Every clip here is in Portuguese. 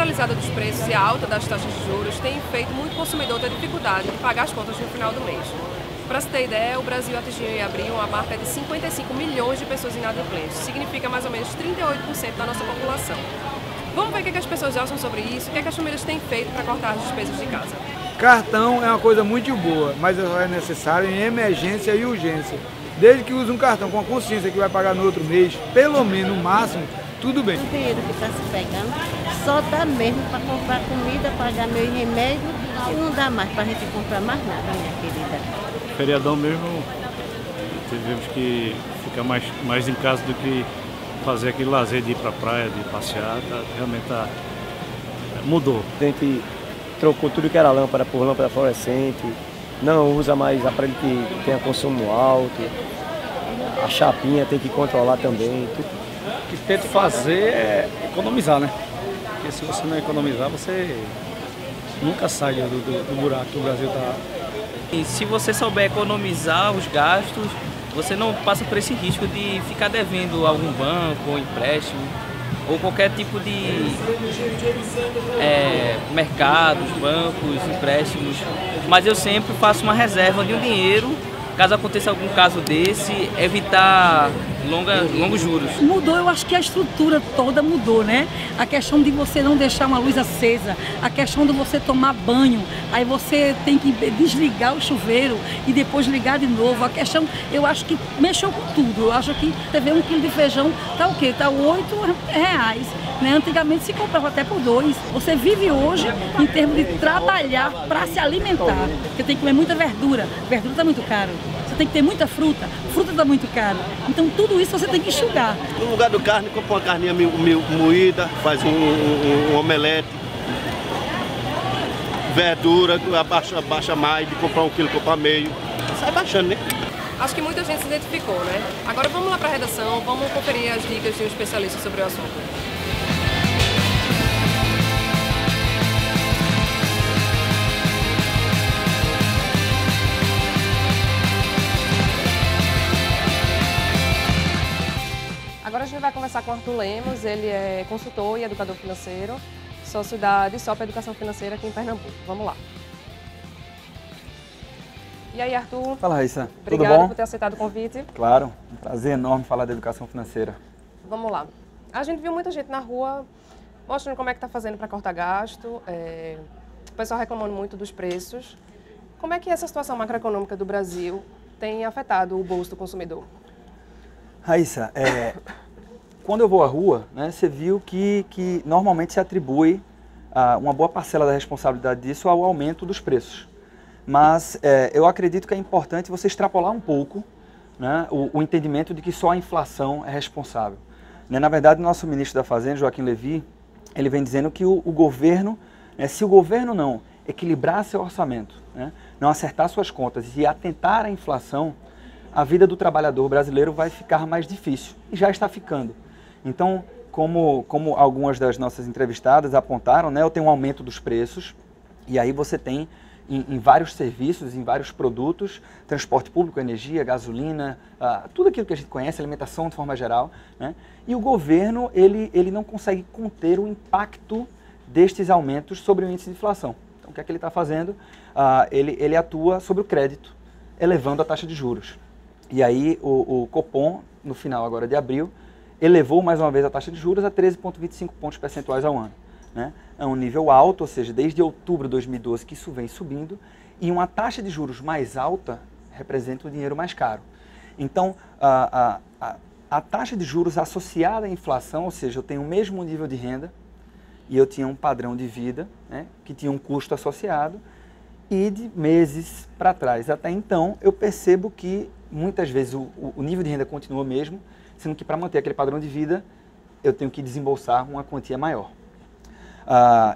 generalizada dos preços e a alta das taxas de juros tem feito muito consumidor ter dificuldade de pagar as contas no final do mês. Para se ter ideia, o Brasil atingiu em abril uma marca de 55 milhões de pessoas inadimplentes. Significa mais ou menos 38% da nossa população. Vamos ver o que as pessoas acham sobre isso, o que as famílias têm feito para cortar as despesas de casa. Cartão é uma coisa muito boa, mas é necessário em emergência e urgência. Desde que use um cartão com a consciência que vai pagar no outro mês, pelo menos no máximo, tudo bem. O dinheiro que está se pegando só dá mesmo para comprar comida, pagar meu remédio e não dá mais para a gente comprar mais nada, minha querida. Feriadão mesmo, tivemos que ficar mais em casa do que fazer aquele lazer de ir para a praia, de passear, realmente mudou. A gente trocou tudo que era lâmpada por lâmpada fluorescente, não usa mais aparelho que tenha consumo alto, a chapinha tem que controlar também. O que tento fazer é economizar, né? Porque se você não economizar, você nunca sai do buraco que o Brasil está. E se você souber economizar os gastos, você não passa por esse risco de ficar devendo a algum banco ou empréstimo ou qualquer tipo de mercados, bancos, empréstimos. Mas eu sempre faço uma reserva de um dinheiro, caso aconteça algum caso desse, evitar longos juros. Mudou, eu acho que a estrutura toda mudou, né? A questão de você não deixar uma luz acesa, a questão de você tomar banho, aí você tem que desligar o chuveiro e depois ligar de novo. A questão, eu acho que mexeu com tudo. Eu acho que você vê 1 quilo de feijão, tá o quê? Tá R$8, né? Antigamente se comprava até por 2. Você vive hoje em termos de trabalhar para se alimentar. Você tem que comer muita verdura. Verdura tá muito caro. Você tem que ter muita fruta. Fruta tá muito caro. Então tudo isso você tem que enxugar. No lugar do carne, compra uma carninha moída, faz um omelete. Verdura, abaixa mais, de comprar 1 quilo, comprar meio. Sai baixando, né? Acho que muita gente se identificou, né? Agora vamos lá para a redação, vamos conferir as dicas de um especialista sobre o assunto. Agora a gente vai conversar com o Arthur Lemos, ele é consultor e educador financeiro, sócio da Dissop Educação Financeira aqui em Pernambuco. Vamos lá. E aí, Arthur? Fala, Raíssa. Obrigada Tudo bom? por ter aceitado o convite. Claro, um prazer enorme falar da educação financeira. Vamos lá. A gente viu muita gente na rua mostrando como é que está fazendo para cortar gasto, o pessoal reclamando muito dos preços. Como é que essa situação macroeconômica do Brasil tem afetado o bolso do consumidor? Raíssa, quando eu vou à rua, né, você viu que normalmente se atribui uma boa parcela da responsabilidade disso ao aumento dos preços. Mas eu acredito que é importante você extrapolar um pouco, né, o entendimento de que só a inflação é responsável. Né, na verdade, o nosso ministro da Fazenda, Joaquim Levy, ele vem dizendo que o governo, se o governo não equilibrar seu orçamento, né, não acertar suas contas e atentar à inflação, a vida do trabalhador brasileiro vai ficar mais difícil, e já está ficando. Então, como algumas das nossas entrevistadas apontaram, né, eu tenho um aumento dos preços, e aí você tem em vários serviços, em vários produtos, transporte público, energia, gasolina, tudo aquilo que a gente conhece, alimentação de forma geral, né, e o governo ele não consegue conter o impacto destes aumentos sobre o índice de inflação. Então, o que é que ele está fazendo? Ele atua sobre o crédito, elevando a taxa de juros. E aí o Copom, no final agora de abril, elevou mais uma vez a taxa de juros a 13,25 pontos percentuais ao ano. Né? É um nível alto, ou seja, desde outubro de 2012 que isso vem subindo, e uma taxa de juros mais alta representa o dinheiro mais caro. Então, a taxa de juros associada à inflação, ou seja, eu tenho o mesmo nível de renda e eu tinha um padrão de vida, né, que tinha um custo associado, e de meses para trás até então eu percebo que muitas vezes o nível de renda continua o mesmo, sendo que para manter aquele padrão de vida eu tenho que desembolsar uma quantia maior.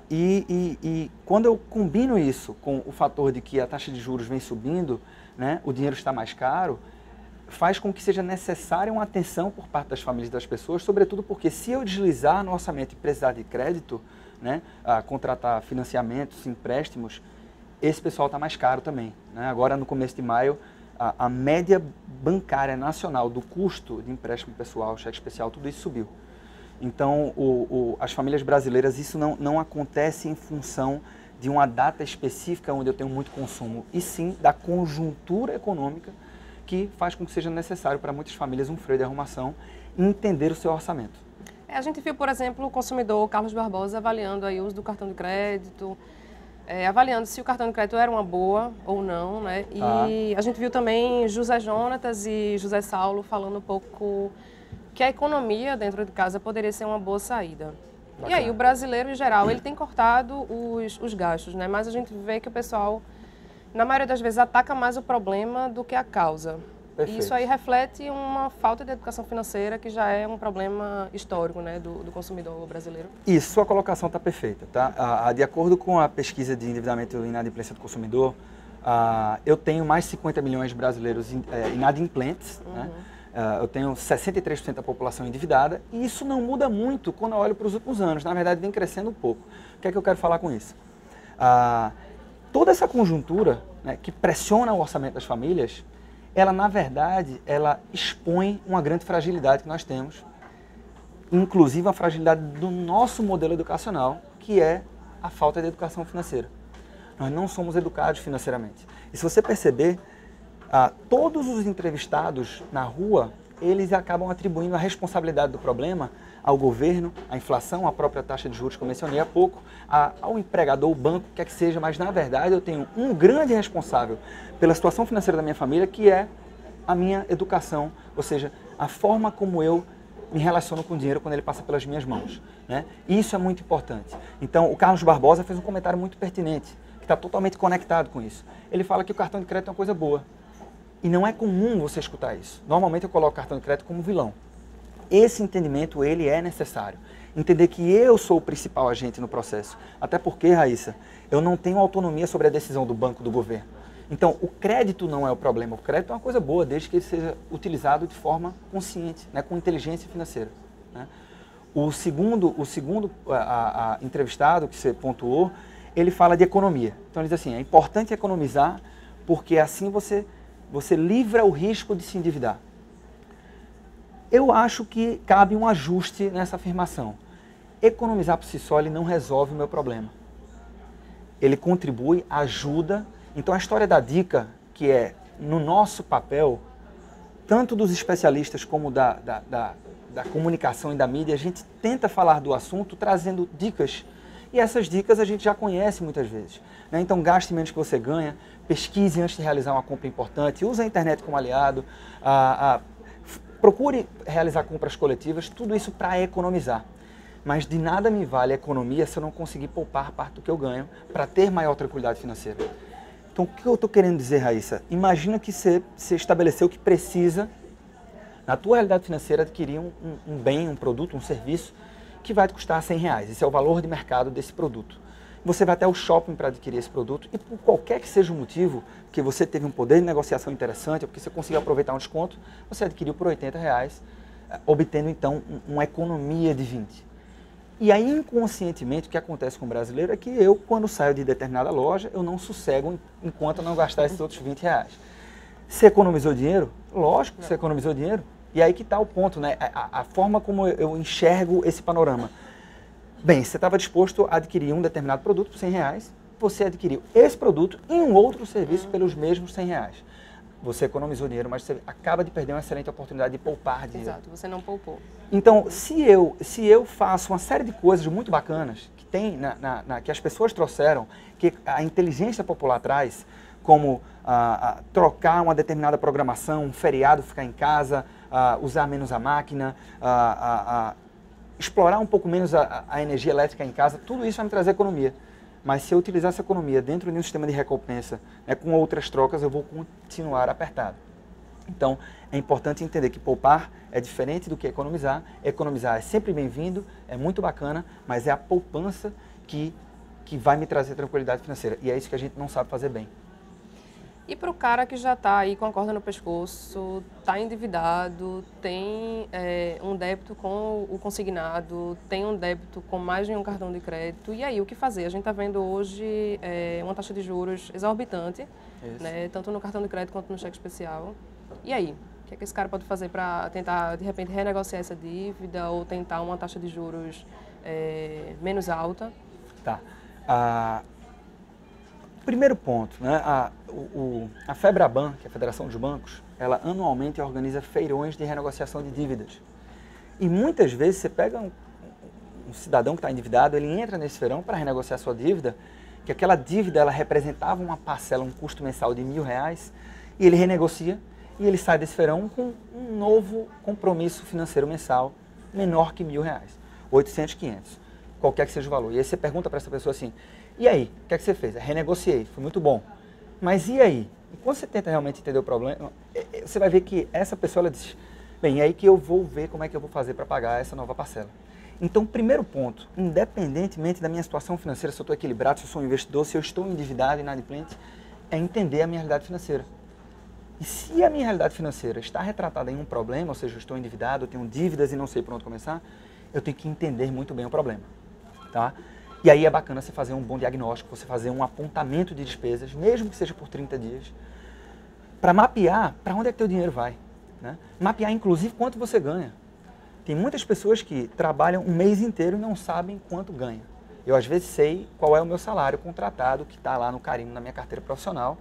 E quando eu combino isso com o fator de que a taxa de juros vem subindo, né, o dinheiro está mais caro, faz com que seja necessária uma atenção por parte das famílias e das pessoas, sobretudo porque se eu deslizar no orçamento e precisar de crédito, né, contratar financiamentos, empréstimos, esse pessoal está mais caro também. Né? Agora, no começo de maio, a média bancária nacional do custo de empréstimo pessoal, cheque especial, tudo isso subiu. Então, as famílias brasileiras, isso não acontece em função de uma data específica onde eu tenho muito consumo, e sim da conjuntura econômica que faz com que seja necessário para muitas famílias um freio de arrumação e entender o seu orçamento. A gente viu, por exemplo, o consumidor Carlos Barbosa avaliando aí o uso do cartão de crédito, avaliando se o cartão de crédito era uma boa ou não, né? E a gente viu também José Jonatas e José Saulo falando um pouco que a economia dentro de casa poderia ser uma boa saída. Bacana. E aí o brasileiro, em geral, ele tem cortado os gastos, né? Mas a gente vê que o pessoal, na maioria das vezes, ataca mais o problema do que a causa. Perfeito. E isso aí reflete uma falta de educação financeira que já é um problema histórico, né, do consumidor brasileiro. Isso, sua colocação está perfeita, tá? De acordo com a pesquisa de endividamento e inadimplência do consumidor, eu tenho mais de 50 milhões de brasileiros inadimplentes, né? Eu tenho 63% da população endividada, e isso não muda muito quando eu olho para os últimos anos. Na verdade, vem crescendo um pouco. O que é que eu quero falar com isso? Toda essa conjuntura, né, que pressiona o orçamento das famílias, ela, na verdade, ela expõe uma grande fragilidade que nós temos, inclusive a fragilidade do nosso modelo educacional, que é a falta de educação financeira. Nós não somos educados financeiramente. E se você perceber, todos os entrevistados na rua, eles acabam atribuindo a responsabilidade do problema ao governo, à inflação, à própria taxa de juros que eu mencionei há pouco, ao empregador, o banco, quer que seja, mas na verdade eu tenho um grande responsável pela situação financeira da minha família, que é a minha educação, ou seja, a forma como eu me relaciono com o dinheiro quando ele passa pelas minhas mãos, né? Isso é muito importante. Então, o Carlos Barbosa fez um comentário muito pertinente, que está totalmente conectado com isso. Ele fala que o cartão de crédito é uma coisa boa. E não é comum você escutar isso. Normalmente eu coloco o cartão de crédito como vilão. Esse entendimento, ele é necessário. Entender que eu sou o principal agente no processo. Até porque, Raíssa, eu não tenho autonomia sobre a decisão do banco, do governo. Então, o crédito não é o problema. O crédito é uma coisa boa, desde que ele seja utilizado de forma consciente, né, com inteligência financeira, né? O segundo entrevistado que você pontuou, ele fala de economia. Então, ele diz assim, é importante economizar porque assim você livra o risco de se endividar. Eu acho que cabe um ajuste nessa afirmação. Economizar por si só, ele não resolve o meu problema. Ele contribui, ajuda. Então a história da dica, que é no nosso papel, tanto dos especialistas como da comunicação e da mídia, a gente tenta falar do assunto trazendo dicas. E essas dicas a gente já conhece muitas vezes, né? Então gaste menos que você ganha, pesquise antes de realizar uma compra importante, use a internet como aliado, procure realizar compras coletivas, tudo isso para economizar. Mas de nada me vale a economia se eu não conseguir poupar parte do que eu ganho para ter maior tranquilidade financeira. Então o que eu estou querendo dizer, Raíssa? Imagina que você estabeleceu que precisa, na tua realidade financeira, adquirir um bem, um produto, um serviço que vai te custar R$100. Esse é o valor de mercado desse produto. Você vai até o shopping para adquirir esse produto e por qualquer que seja o motivo, que você teve um poder de negociação interessante, ou porque você conseguiu aproveitar um desconto, você adquiriu por R$80, obtendo então uma economia de 20. E aí, inconscientemente, o que acontece com o brasileiro é que eu, quando saio de determinada loja, eu não sossego enquanto eu não gastar esses outros R$20. Você economizou dinheiro? Lógico que você economizou dinheiro. E aí que está o ponto, né? A forma como eu enxergo esse panorama. Bem, você estava disposto a adquirir um determinado produto por R$100, você adquiriu esse produto e um outro serviço pelos mesmos R$100. Você economizou dinheiro, mas você acaba de perder uma excelente oportunidade de poupar dinheiro. Exato, você não poupou. Então, se eu faço uma série de coisas muito bacanas que tem que as pessoas trouxeram, que a inteligência popular traz, como trocar uma determinada programação, um feriado, ficar em casa, usar menos a máquina, explorar um pouco menos a energia elétrica em casa, tudo isso vai me trazer economia. Mas se eu utilizar essa economia dentro de um sistema de recompensa, né, com outras trocas, eu vou continuar apertado. Então, é importante entender que poupar é diferente do que economizar. Economizar é sempre bem-vindo, é muito bacana, mas é a poupança que vai me trazer tranquilidade financeira. E é isso que a gente não sabe fazer bem. E para o cara que já está aí com a corda no pescoço, está endividado, tem um débito com o consignado, tem um débito com mais de um cartão de crédito, e aí o que fazer? A gente está vendo hoje uma taxa de juros exorbitante, né, tanto no cartão de crédito quanto no cheque especial. E aí? O que é que esse cara pode fazer para tentar, de repente, renegociar essa dívida ou tentar uma taxa de juros menos alta? Tá. Primeiro ponto, né? A FEBRABAN, que é a Federação dos Bancos, ela anualmente organiza feirões de renegociação de dívidas. E muitas vezes você pega um cidadão que está endividado, ele entra nesse feirão para renegociar sua dívida, que aquela dívida ela representava uma parcela, um custo mensal de R$1.000, e ele renegocia e ele sai desse feirão com um novo compromisso financeiro mensal menor que R$1.000, 800, 500, qualquer que seja o valor. E aí você pergunta para essa pessoa assim, e aí, o que é que você fez? Eu renegociei, foi muito bom. Mas e aí? E quando você tenta realmente entender o problema, você vai ver que essa pessoa ela diz, bem, é aí que eu vou ver como é que eu vou fazer para pagar essa nova parcela. Então, primeiro ponto, independentemente da minha situação financeira, se eu estou equilibrado, se eu sou um investidor, se eu estou endividado, inadimplente, é entender a minha realidade financeira. E se a minha realidade financeira está retratada em um problema, ou seja, eu estou endividado, eu tenho dívidas e não sei por onde começar, eu tenho que entender muito bem o problema, tá? E aí é bacana você fazer um bom diagnóstico, você fazer um apontamento de despesas, mesmo que seja por 30 dias, para mapear para onde é que teu dinheiro vai, né? Mapear, inclusive, quanto você ganha. Tem muitas pessoas que trabalham um mês inteiro e não sabem quanto ganha. Eu, às vezes, sei qual é o meu salário contratado, que está lá no carimbo na minha carteira profissional,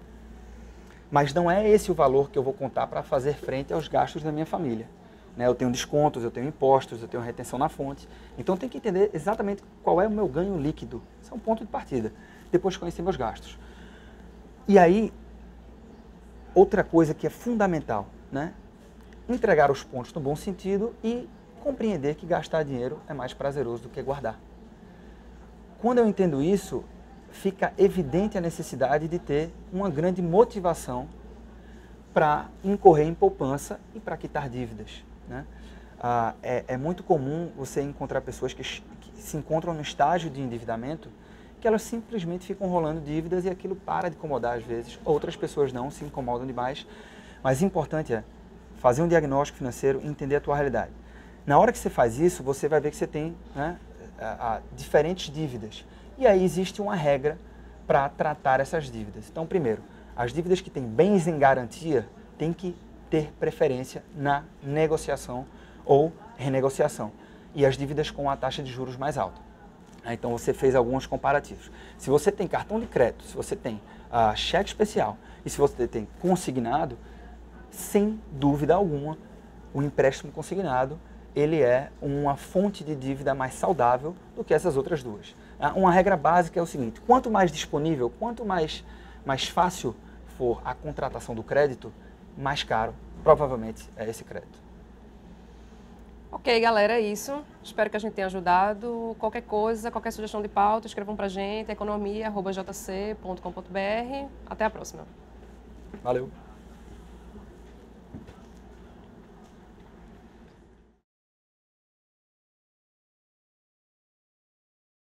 mas não é esse o valor que eu vou contar para fazer frente aos gastos da minha família. Eu tenho descontos, eu tenho impostos, eu tenho retenção na fonte. Então, eu tenho que entender exatamente qual é o meu ganho líquido. Isso é um ponto de partida. Depois de conhecer meus gastos. E aí, outra coisa que é fundamental, né? Entregar os pontos no bom sentido e compreender que gastar dinheiro é mais prazeroso do que guardar. Quando eu entendo isso, fica evidente a necessidade de ter uma grande motivação para incorrer em poupança e para quitar dívidas, né? É muito comum você encontrar pessoas que se encontram no estágio de endividamento que elas simplesmente ficam rolando dívidas e aquilo para de incomodar às vezes. Outras pessoas não se incomodam demais, mas o importante é fazer um diagnóstico financeiro e entender a tua realidade. Na hora que você faz isso, você vai ver que você tem, né, diferentes dívidas. E aí existe uma regra para tratar essas dívidas. Então, primeiro, as dívidas que têm bens em garantia têm que ter preferência na negociação ou renegociação. E as dívidas com a taxa de juros mais alta. Então, você fez alguns comparativos. Se você tem cartão de crédito, se você tem cheque especial e se você tem consignado, sem dúvida alguma, o empréstimo consignado ele é uma fonte de dívida mais saudável do que essas outras duas. Uma regra básica é o seguinte, quanto mais disponível, quanto mais fácil for a contratação do crédito, mais caro provavelmente é esse crédito. Ok, galera, é isso. Espero que a gente tenha ajudado. Qualquer coisa, qualquer sugestão de pauta, escrevam pra gente, economia@jc.com.br. Até a próxima. Valeu.